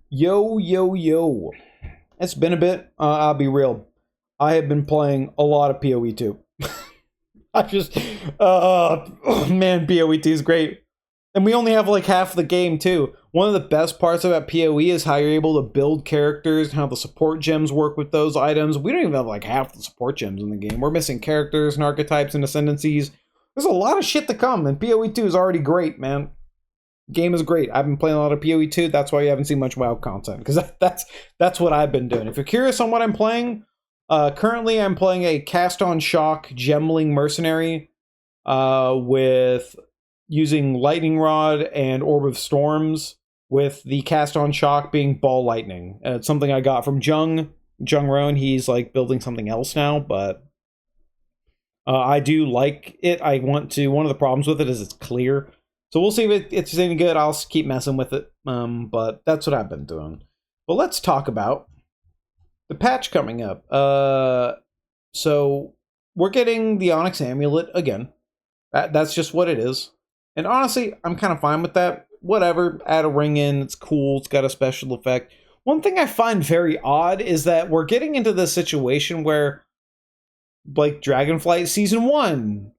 Yo, yo, yo. It's been a bit. I'll be real. I have been playing a lot of PoE2. I just, oh man, PoE2 is great. And we only have like half the game too. One of the best parts about PoE is how you're able to build characters and how the support gems work with those items. We don't even have like half the support gems in the game. We're missing characters and archetypes and ascendancies. There's a lot of shit to come, and PoE2 is already great, man. Game is great. I've been playing a lot of PoE2. That's why you haven't seen much WoW content, because that's what I've been doing. If you're curious on what I'm playing, currently I'm playing a Cast on Shock Gemling Mercenary with using Lightning Rod and Orb of Storms, with the Cast on Shock being Ball Lightning. It's something I got from Jung Roan. He's like building something else now, but I do like it. One of the problems with it is it's clear. So we'll see if it's any good. I'll keep messing with it. But that's what I've been doing. But let's talk about the patch coming up. So we're getting the Onyx Amulet again. That's just what it is. And honestly, I'm kind of fine with that. Whatever, add a ring in. It's cool. It's got a special effect. One thing I find very odd is that we're getting into this situation where, like Dragonflight Season 1,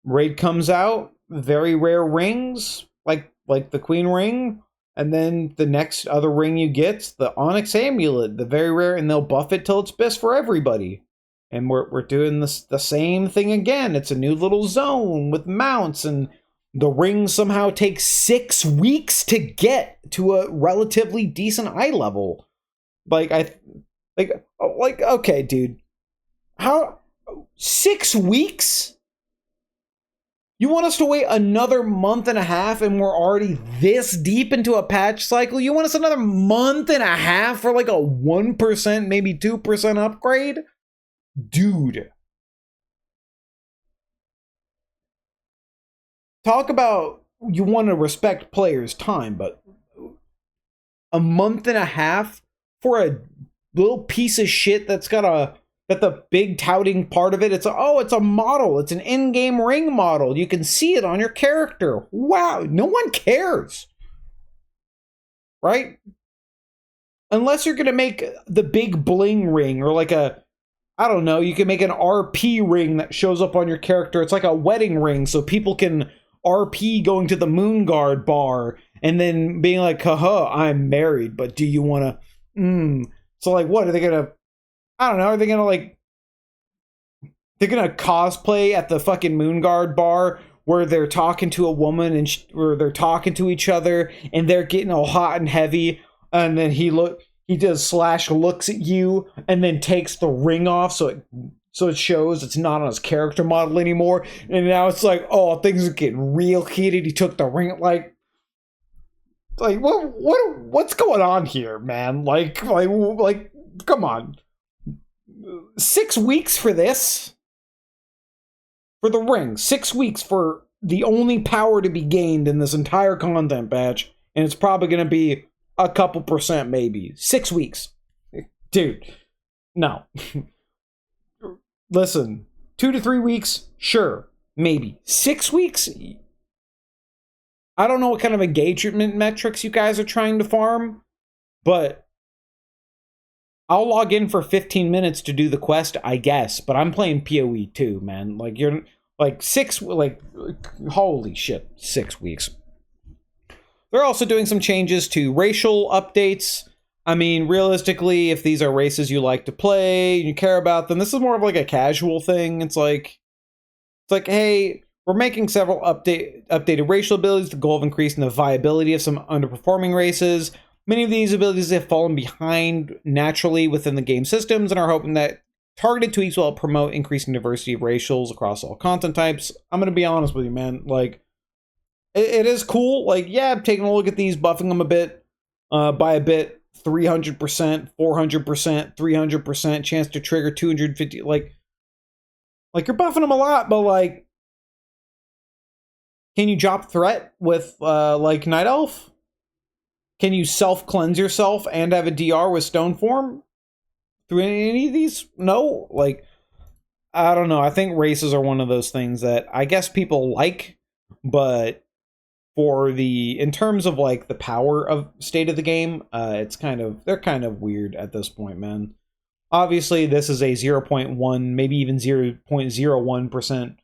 raid comes out, very rare rings, like the Queen Ring, and then the next other ring you get, the Onyx Amulet, the very rare, and they'll buff it till it's best for everybody. And we're doing the same thing again. It's a new little zone with mounts, and the ring somehow takes 6 weeks to get to a relatively decent eye level. Okay, dude. How 6 weeks? You want us to wait another month and a half and we're already this deep into a patch cycle? You want us another month and a half for like a 1%, maybe 2% upgrade? Dude. Talk about you want to respect players' time, but a month and a half for a little piece of shit that's got the big touting part of it, it's a model. It's an in-game ring model. You can see it on your character. Wow, no one cares. Right? Unless you're going to make the big bling ring, or like I don't know, you can make an RP ring that shows up on your character. It's like a wedding ring, so people can RP going to the Moonguard bar and then being like, haha, I'm married, but do you want to... So like, what, are they going to... I don't know, are they gonna they're gonna cosplay at the fucking Moonguard bar where they're talking to a woman and where they're talking to each other and they're getting all hot and heavy, and then he does slash looks at you and then takes the ring off so it shows it's not on his character model anymore, and now it's like, oh, things are getting real heated. He took the ring, like what's going on here, man? Like come on. 6 weeks for this? For the ring. 6 weeks for the only power to be gained in this entire content patch, and it's probably going to be a couple percent maybe. 6 weeks. Dude. No. Listen. 2 to 3 weeks? Sure. Maybe. 6 weeks? I don't know what kind of engagement metrics you guys are trying to farm, but I'll log in for 15 minutes to do the quest, I guess, but I'm playing PoE2, man. Like, you're like holy shit, 6 weeks. They're also doing some changes to racial updates. I mean, realistically, if these are races you like to play, you care about them, this is more of like a casual thing. It's like, hey, we're making several updated racial abilities, the goal of increasing the viability of some underperforming races. Many of these abilities have fallen behind naturally within the game systems, and are hoping that targeted tweaks will help promote increasing diversity of racials across all content types. I'm going to be honest with you, man. Like, it is cool. Like, yeah, I'm taking a look at these, buffing them a bit, by a bit, 300%, 400%, 300%, chance to trigger 250. Like you're buffing them a lot, but like, can you drop threat with, like, Night Elf? Can you self-cleanse yourself and have a DR with Stone Form? Through any of these? No? Like, I don't know. I think races are one of those things that I guess people like, but for in terms of like the power of state of the game, they're kind of weird at this point, man. Obviously, this is a 0.1, maybe even 0.01%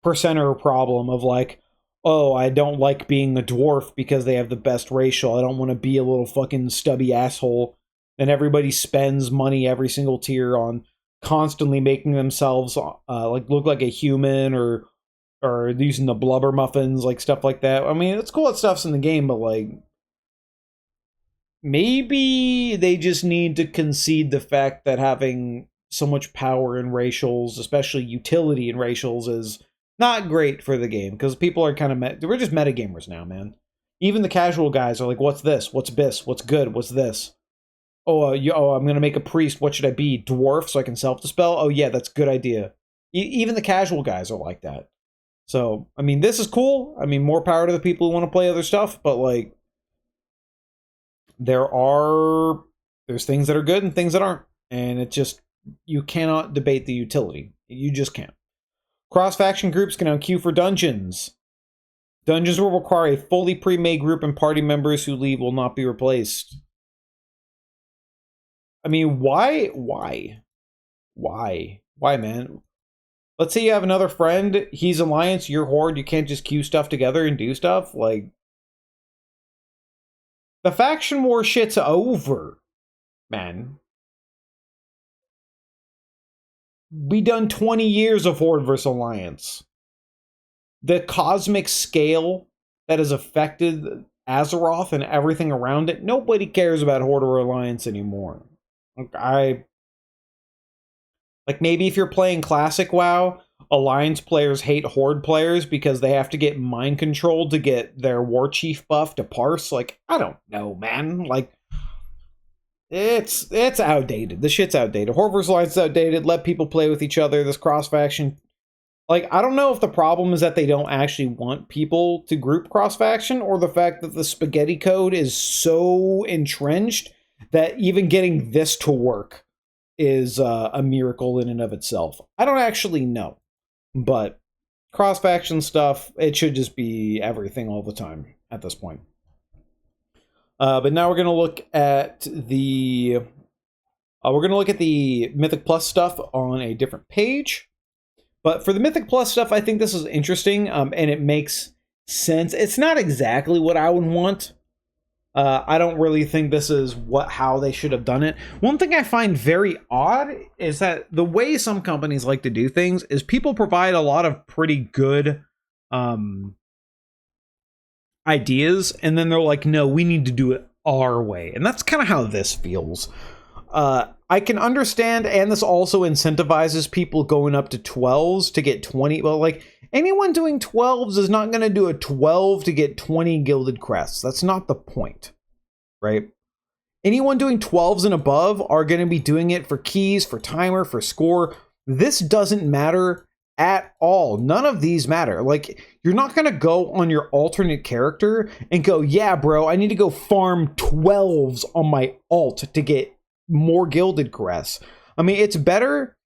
percenter problem of like, oh, I don't like being a dwarf because they have the best racial. I don't want to be a little fucking stubby asshole. And everybody spends money every single tier on constantly making themselves like look like a human or using the blubber muffins, like stuff like that. I mean, it's cool that stuff's in the game, but like maybe they just need to concede the fact that having so much power in racials, especially utility in racials, is not great for the game, because people are kind of we're just metagamers now, man. Even the casual guys are like, what's this? What's bis? What's good? What's this? Oh, I'm gonna make a priest. What should I be? Dwarf, so I can self-dispel? Oh yeah, that's a good idea. Even the casual guys are like that. So, I mean, this is cool. I mean, more power to the people who want to play other stuff, but like, there's things that are good and things that aren't. And it just, you cannot debate the utility. You just can't. Cross-faction groups can now queue for dungeons. Dungeons will require a fully pre-made group, and party members who leave will not be replaced. I mean, why? Why, man? Let's say you have another friend, he's Alliance, you're Horde, you can't just queue stuff together and do stuff? Like, the faction war shit's over, man. We done 20 years of Horde versus Alliance. The cosmic scale that has affected Azeroth and everything around it, nobody cares about Horde or Alliance anymore. Like, maybe if you're playing Classic WoW, Alliance players hate Horde players because they have to get mind controlled to get their War Chief buff to parse. Like, I don't know, man. Like, it's outdated. The shit's outdated. Horde vs. Alliance is outdated. Let people play with each other. This cross-faction... Like, I don't know if the problem is that they don't actually want people to group cross-faction, or the fact that the spaghetti code is so entrenched that even getting this to work is a miracle in and of itself. I don't actually know. But cross-faction stuff, it should just be everything all the time at this point. But now we're going to look at the Mythic Plus stuff on a different page. But for the Mythic Plus stuff, I think this is interesting, and it makes sense. It's not exactly what I would want. I don't really think this is how they should have done it. One thing I find very odd is that the way some companies like to do things is people provide a lot of pretty good ideas, and then they're like, no, we need to do it our way. And that's kind of how this feels. I can understand, and this also incentivizes people going up to 12s to get 20. Well, like, anyone doing 12s is not going to do a 12 to get 20 gilded crests. That's not the point, right? Anyone doing 12s and above are going to be doing it for keys, for timer, for score. This doesn't matter at all. None of these matter. Like, you're not going to go on your alternate character and go, yeah, bro, I need to go farm 12s on my alt to get more gilded crests. I mean, it's better,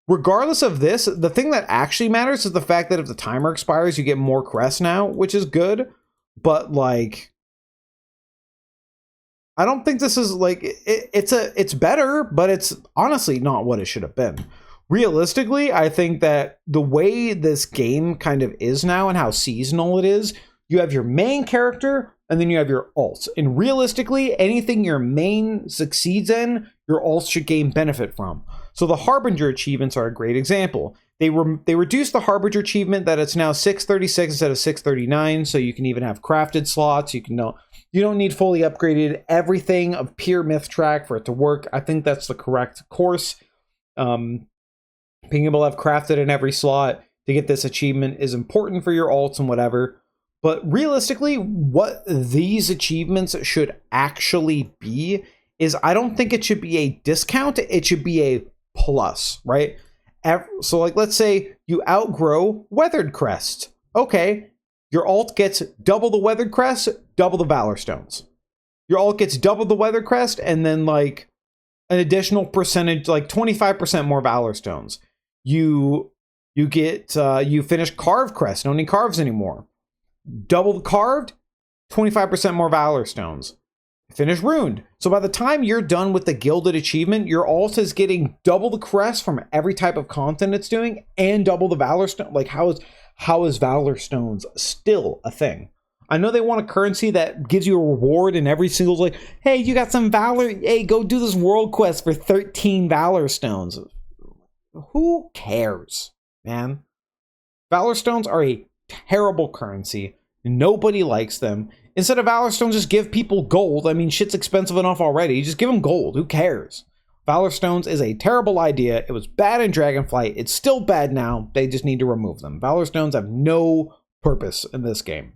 regardless of this, the thing that actually matters is the fact that if the timer expires, you get more crests now, which is good. But like, I don't think this is like, it's better, but it's honestly not what it should have been. Realistically, I think that the way this game kind of is now and how seasonal it is, you have your main character and then you have your alts. And realistically, anything your main succeeds in, your alts should gain benefit from. So the Harbinger achievements are a great example. They reduced the Harbinger achievement that it's now 636 instead of 639, so you can even have crafted slots. You don't need fully upgraded everything of pure myth track for it to work. I think that's the correct course. Being able to have crafted in every slot to get this achievement is important for your alts and whatever. But realistically, what these achievements should actually be is, I don't think it should be a discount. It should be a plus, right? So like, let's say you outgrow Weathered Crest. Okay, your alt gets double the Weathered Crest, double the Valor Stones. Your alt gets double the Weathered Crest, and then like an additional percentage, like 25% more Valor Stones. You finish Carved Crest, don't need Carves anymore. Double the carved, 25% more Valor Stones. Finish Ruined. So by the time you're done with the Gilded achievement, your alt is getting double the crest from every type of content it's doing and double the Valor Stone. Like, how is Valor Stones still a thing? I know they want a currency that gives you a reward in every single, like, hey, you got some Valor, hey, go do this world quest for 13 Valor Stones. Who cares, man? Valor Stones are a terrible currency. Nobody likes them. Instead of Valor Stones, just give people gold. I mean, shit's expensive enough already. Just give them gold. Who cares? Valor Stones is a terrible idea. It was bad in Dragonflight. It's still bad now. They just need to remove them. Valor Stones have no purpose in this game.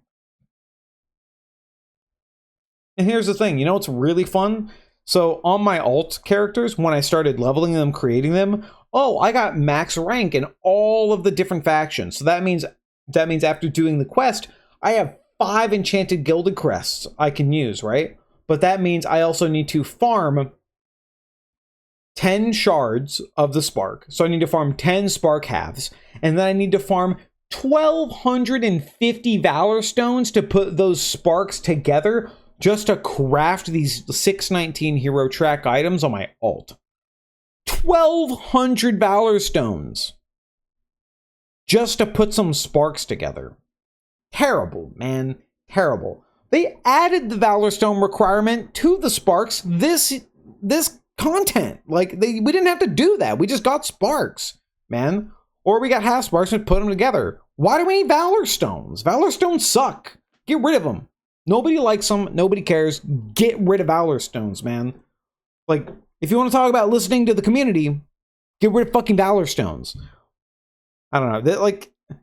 And here's the thing. You know what's really fun? So on my alt characters, when I started leveling them, creating them, oh, I got max rank in all of the different factions. So that means after doing the quest, I have 5 enchanted gilded crests I can use, right? But that means I also need to farm 10 shards of the spark. So I need to farm 10 spark halves. And then I need to farm 1,250 Valor Stones to put those sparks together just to craft these 619 hero track items on my alt. 1,200 Valor Stones just to put some sparks together. Terrible, man. Terrible. They added the Valor Stone requirement to the sparks this content. Like, we didn't have to do that. We just got sparks, man. Or we got half sparks and put them together. Why do we need Valor Stones? Valor Stones suck. Get rid of them. Nobody likes them. Nobody cares. Get rid of Valor Stones, man. Like, if you want to talk about listening to the community, get rid of fucking Valor Stones. I don't know.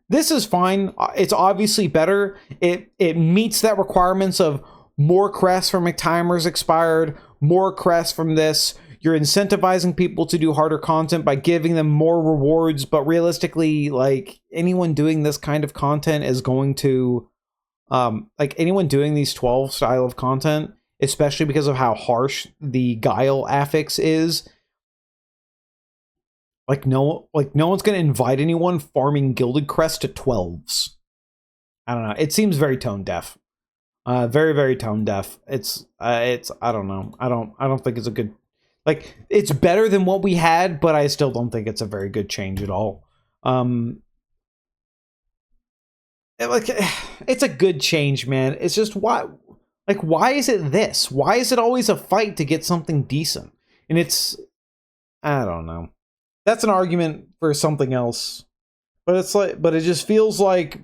This is fine. It's obviously better. It meets that requirements of more crests from timers expired, more crests from this. You're incentivizing people to do harder content by giving them more rewards, but realistically, like, anyone doing this kind of content is going to like, anyone doing these 12 style of content, especially because of how harsh the Guile affix is, like no one's going to invite anyone farming Gilded Crest to 12s. I don't know. It seems very tone deaf. Very, very tone deaf. It's I don't know. I don't think it's a good, like, it's better than what we had, but I still don't think it's a very good change at all. It's a good change, man. It's just, why is it this? Why is it always a fight to get something decent? And I don't know. That's an argument for something else. But it just feels like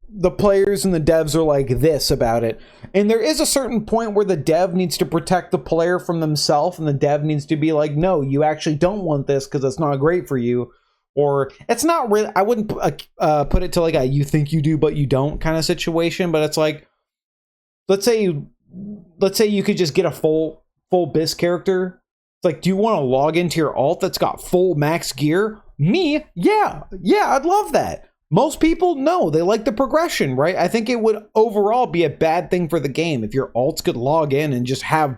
the players and the devs are like this about it. And there is a certain point where the dev needs to protect the player from themselves, and the dev needs to be like, no, you actually don't want this because it's not great for you. Or it's not really, I wouldn't put it to like a you think you do but you don't kind of situation, but it's like, let's say you could just get a full BIS character. It's like, do you want to log into your alt that's got full max gear? Me? Yeah, I'd love that. Most people, no, they like the progression, right? I think it would overall be a bad thing for the game if your alts could log in and just have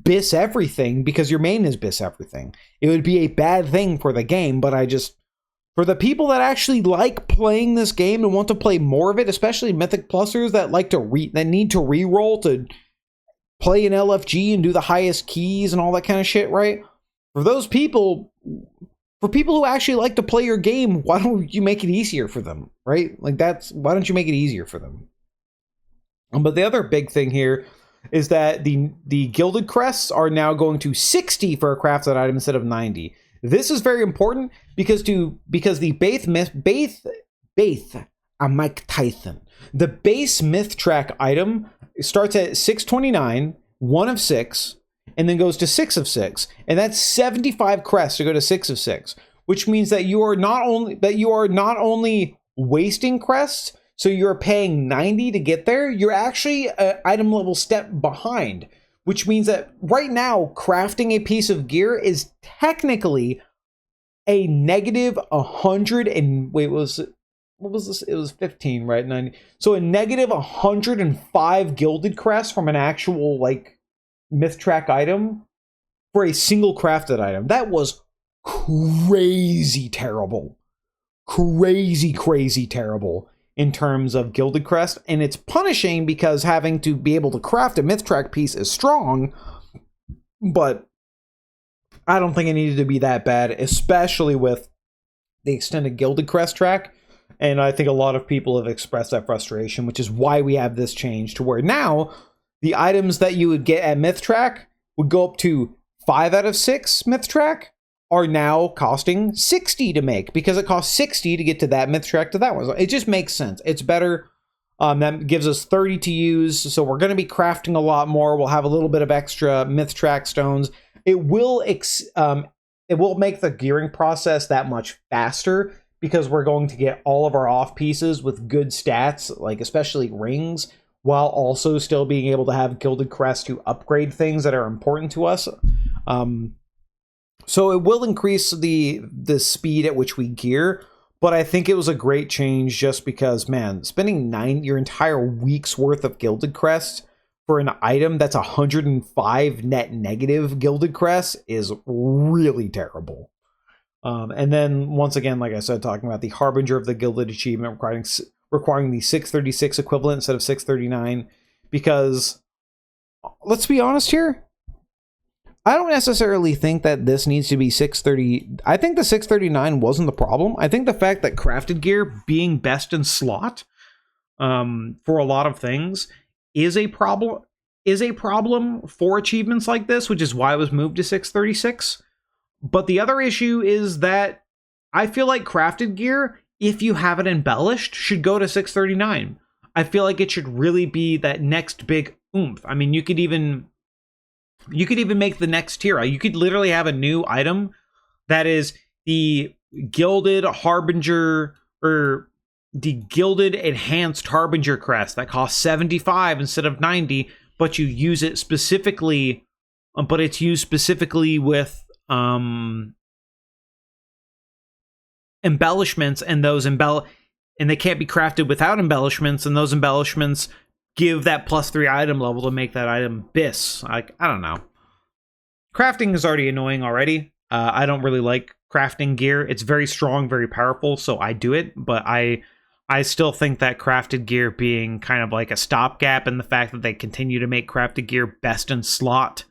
BIS everything because your main is BIS everything. It would be a bad thing for the game, but for the people that actually like playing this game and want to play more of it, especially Mythic Plusers that like to that need to reroll to play an LFG and do the highest keys and all that kind of shit, right? For those people, for people who actually like to play your game, why don't you make it easier for them, right? Like, why don't you make it easier for them? But the other big thing here is that the Gilded Crests are now going to 60 for a crafted item instead of 90. This is very important because the I'm Mike Tyson. The base myth track item starts at 629, 1 of 6, and then goes to 6 of 6, and that's 75 crests to go to 6 of 6, which means that you are not only wasting crests, so you're paying 90 to get there. You're actually an item level step behind, which means that right now crafting a piece of gear is technically a negative 100 and wait, what was this? It was 15, right? 90. So a negative 105 gilded crest from an actual like myth track item for a single crafted item. That was crazy terrible. Crazy terrible. in terms of Gilded Crest, and it's punishing because having to be able to craft a myth track piece is strong, but I don't think it needed to be that bad, especially with the extended Gilded Crest track. And I think a lot of people have expressed that frustration, which is why we have this change to where now the items that you would get at myth track would go up to 5 out of 6 myth track are now costing 60 to make, because it costs 60 to get to that myth track to that one. So it just makes sense. It's better. That gives us 30 to use. So we're going to be crafting a lot more. We'll have a little bit of extra myth track stones. It will make the gearing process that much faster, because we're going to get all of our off pieces with good stats, like especially rings, while also still being able to have Gilded Crest to upgrade things that are important to us. So it will increase the speed at which we gear, but I think it was a great change just because, man, spending your entire week's worth of Gilded Crest for an item that's 105 net negative Gilded Crest is really terrible. And then once again, like I said, talking about the Harbinger of the Gilded achievement requiring the 636 equivalent instead of 639, because let's be honest here, I don't necessarily think that this needs to be 630. I think the 639 wasn't the problem. I think the fact that crafted gear being best in slot for a lot of things is a problem for achievements like this, which is why it was moved to 636. But the other issue is that I feel like crafted gear, if you have it embellished, should go to 639. I feel like it should really be that next big oomph. I mean, you could even make the next tier. You could literally have a new item that is the Gilded Harbinger, or the Gilded Enhanced Harbinger Crest that costs 75 instead of 90, but you use it specifically, but it's used specifically with embellishments, and those and they can't be crafted without embellishments, and those embellishments give that +3 item level to make that item BIS. Like, I don't know. Crafting is already annoying already. I don't really like crafting gear. It's very strong, very powerful, so I do it, but I still think that crafted gear being kind of like a stopgap, and the fact that they continue to make crafted gear best in slot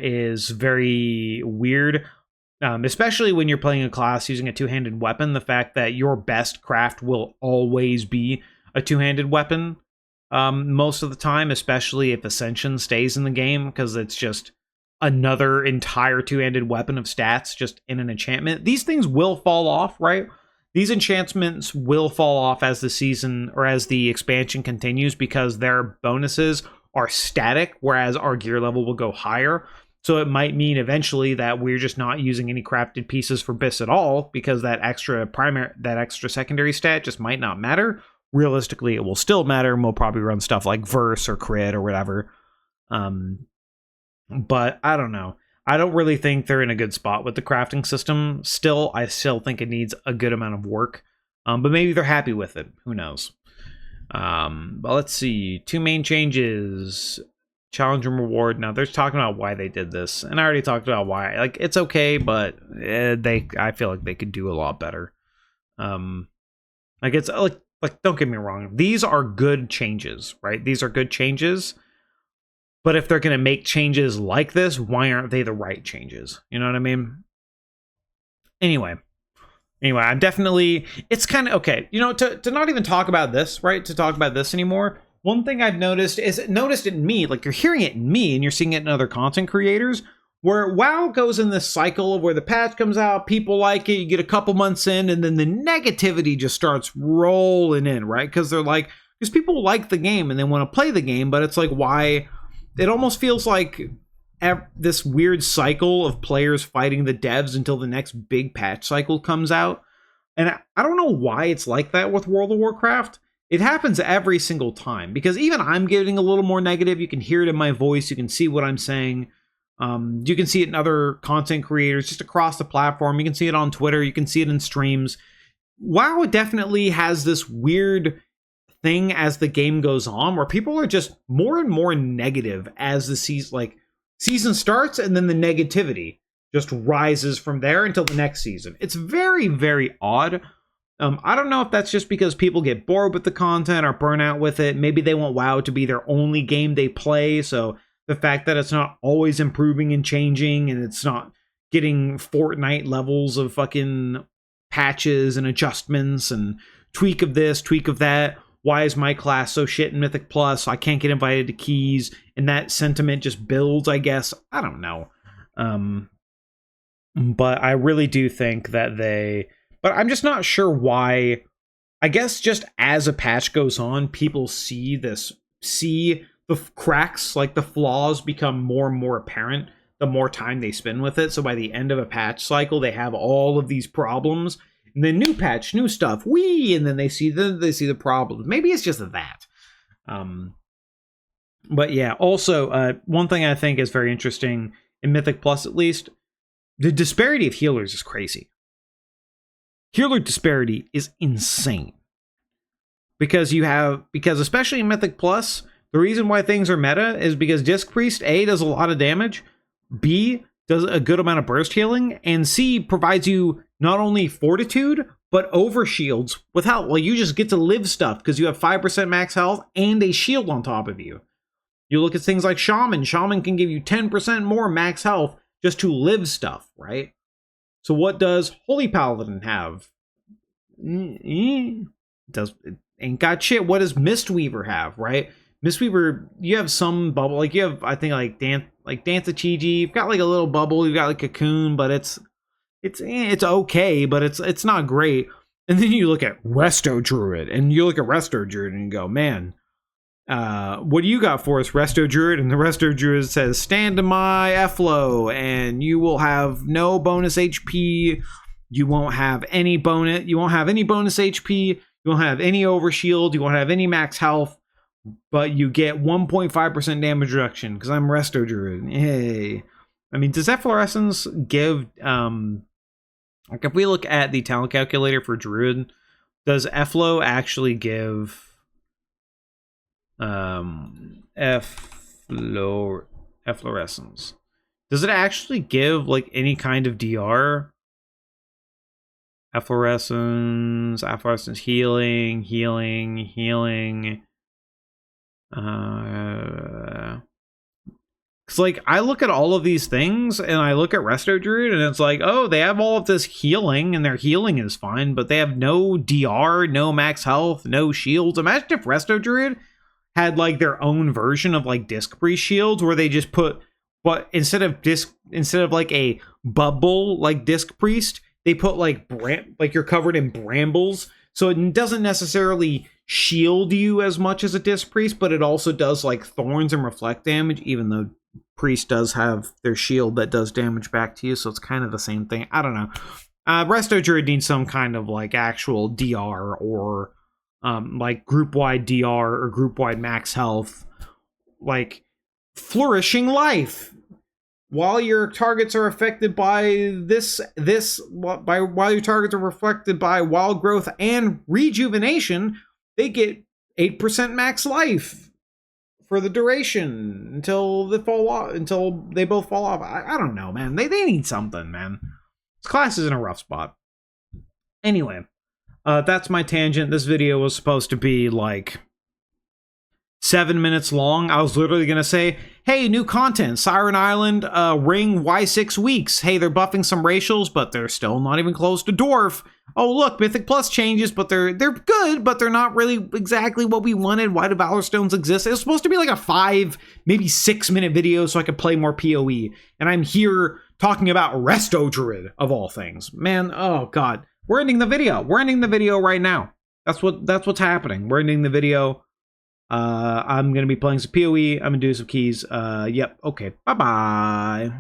is very weird. Especially when you're playing a class using a two-handed weapon, the fact that your best craft will always be a two-handed weapon most of the time, especially if Ascension stays in the game, because it's just another entire two-handed weapon of stats just in an enchantment. These things will fall off, right? These enchantments will fall off as the season or as the expansion continues, because their bonuses are static, whereas our gear level will go higher. So it might mean eventually that we're just not using any crafted pieces for BIS at all, because that extra secondary stat just might not matter. Realistically, it will still matter, and we'll probably run stuff like Verse or Crit or whatever. But I don't know. I don't really think they're in a good spot with the crafting system. I still think it needs a good amount of work. But maybe they're happy with it. Who knows? But let's see. 2 main changes. Challenge and reward. Now, they're talking about why they did this, and I already talked about why. Like, it's okay, but I feel like they could do a lot better. Like, it's like don't get me wrong, these are good changes, right? These are good changes, but if they're going to make changes like this, why aren't they the right changes? You know what I mean? Anyway, I'm definitely, it's kind of okay. You know, to not even talk about this, right? To talk about this anymore. One thing I've noticed in me, like you're hearing it in me and you're seeing it in other content creators, where WoW goes in this cycle of where the patch comes out, people like it, you get a couple months in, and then the negativity just starts rolling in, right? Because people like the game and they want to play the game, but it's like, why? It almost feels like this weird cycle of players fighting the devs until the next big patch cycle comes out. And I don't know why it's like that with World of Warcraft. It happens every single time, because even I'm getting a little more negative. You can hear it in my voice. You can see what I'm saying. You can see it in other content creators just across the platform. You can see it on Twitter. You can see it in streams. WoW definitely has this weird thing as the game goes on, where people are just more and more negative as the season starts, and then the negativity just rises from there until the next season. It's very, very odd. I don't know if that's just because people get bored with the content or burn out with it. Maybe they want WoW to be their only game they play, so the fact that it's not always improving and changing, and it's not getting Fortnite levels of fucking patches and adjustments and tweak of this, tweak of that. Why is my class so shit in Mythic Plus? I can't get invited to keys, and that sentiment just builds, I guess. I don't know. But I really do think that but I'm just not sure why. I guess just as a patch goes on, people see the cracks, like the flaws become more and more apparent the more time they spend with it. So by the end of a patch cycle, they have all of these problems. And then new patch, new stuff, and then they see the problems. Maybe it's just that. But yeah, also, one thing I think is very interesting in Mythic Plus, at least, the disparity of healers is crazy. Healer disparity is insane. Because especially in Mythic Plus, the reason why things are meta is because Disc Priest, A, does a lot of damage, B, does a good amount of burst healing, and C, provides you not only fortitude, but overshields without, you just get to live stuff because you have 5% max health and a shield on top of you. You look at things like Shaman. Shaman can give you 10% more max health just to live stuff, right? So what does Holy Paladin have? It ain't got shit. What does Mistweaver have, right? Mistweaver, you have some bubble, you have, I think, Dance of Chages. You've got a little bubble. You've got Cocoon, but it's okay, but it's not great. And then you look at Resto Druid, and you go, man, what do you got for us, Resto Druid? And the Resto Druid says, stand to my F-Low, and you will have no bonus HP. You won't have any bonus. You won't have any bonus HP. You won't have any overshield. You won't have any max health. But you get 1.5% damage reduction because I'm Resto Druid. Hey, I mean, does Efflorescence give if we look at the talent calculator for Druid, does Efflow actually give Efflorescence? Does it actually give any kind of DR? Efflorescence healing. Because I look at all of these things and I look at Resto Druid and it's oh, they have all of this healing and their healing is fine, but they have no DR, no max health, no shields. Imagine if Resto Druid had their own version of Disc Priest shields where they just put, but instead of a bubble Disc Priest, they put you're covered in brambles, so it doesn't necessarily shield you as much as a Disc Priest, but it also does thorns and reflect damage, even though Priest does have their shield that does damage back to you, so it's kind of the same thing. I don't know. Resto Druid needs some kind of actual DR or group-wide DR or group-wide max health, Flourishing Life. While your targets are affected by while your targets are affected by wild growth and rejuvenation, they get 8% max life for the duration until they both fall off. I don't know, man. They need something, man. This class is in a rough spot. Anyway, that's my tangent. This video was supposed to be 7 minutes long. I was literally gonna say, hey, new content, Siren Island, ring Y6 weeks. Hey, they're buffing some racials, but they're still not even close to dwarf. Oh, look, Mythic Plus changes, but they're good, but they're not really exactly what we wanted. Why do Valor Stones exist? It was supposed to be a 5, maybe 6 minute video so I could play more PoE. And I'm here talking about Resto Druid, of all things. Man, oh god. We're ending the video. We're ending the video right now. That's what's happening. We're ending the video. I'm gonna be playing some PoE. I'm gonna do some keys. Yep. Okay. Bye-bye.